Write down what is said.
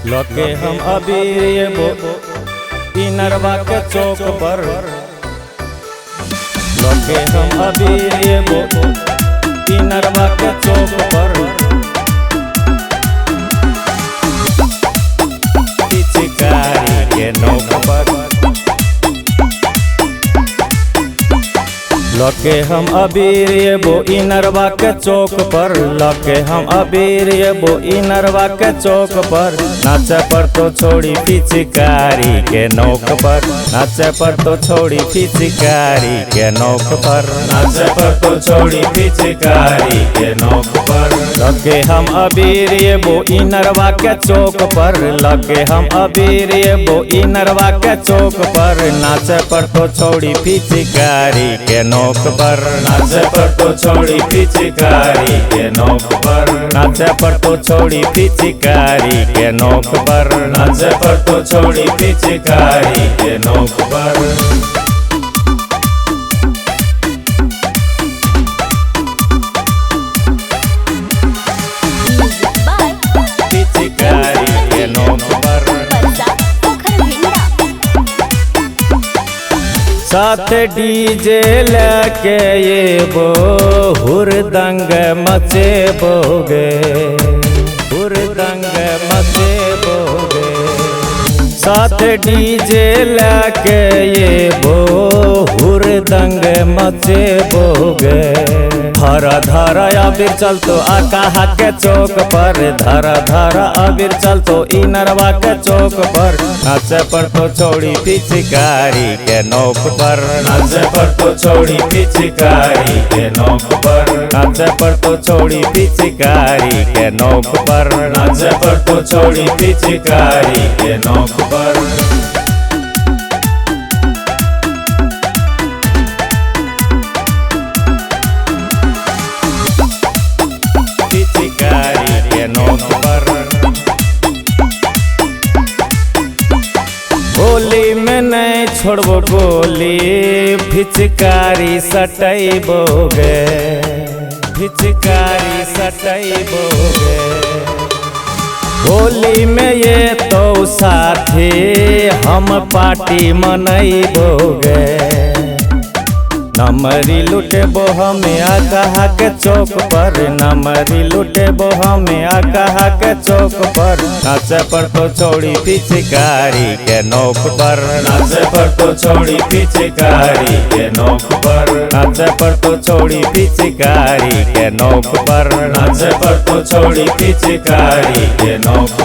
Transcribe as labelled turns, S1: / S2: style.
S1: लगे हम अबीर ये इनरवा के चौक पर। लगे हम अबीर ये इनरवा के चौक पर। पिचकारी के नोक पर। लगे हम अबीर ये इनरवा के चौक पर। लगे हम अबीर ये इनरवा के चौक पर। नाचे पर तो छोड़ी पिचकारी के नोक पर। नाचे पर तो छोड़ी पिचकारी के नोक पर। नाचे पर तो छोड़ी पिचकारी के नोक पर। लगे हम अबीर ये इनरवा के चौक पर। लगे हम अबीर ये इनरवा के चौक पर। नाचे पर तो छोड़ी पिचकारी के नोक पर। नाचे पर तो छोड़ी पिचकारी के नोक पर। नाचे पर तो छोड़ी पिचकारी के नोक पर। नाचे पर तो छोड़ी पिचकारी के नोक पर। साथ डीजे लेके ये हुरदंग मचे बोगे। हुरदंग मचे बोगे। साथ डीजे लेके ये हुरदंग मचे बोगे। धरा धरा अबीर चलतो आकाहा के चौक पर। धरा धरा अबीर चलतो इनरवा के चौक पर। नाचे पर तो छोड़ी पिचकारी के नोक पर। नाचे पर तो छोड़ी पिचकारी के नोक पर। नाचे पर तो छोड़ी पिचकारी के नोक पर। नाचे पर तो छोड़ी पिचकारी के नोक पर। होली में नहीं छोड़बो गोली। पिचकारी सटैबोगे। पिचकारी सटैबोगे। होली में ये तो साथी हम पार्टी मनैबोगे। नमरी लुटेबो हमें आकाहा के चौक पर। नमरी लुटेबो हमें आकाहा के चौक पर। नाचे पर तो छोड़ी पिचकारी के नोक पर। नाचे पर तो छोड़ी पिचकारी के नोक पर। नाचे पर तो छोड़ी पिचकारी के नोक पर। नाचे पर तो छोड़ी पिचकारी के नोक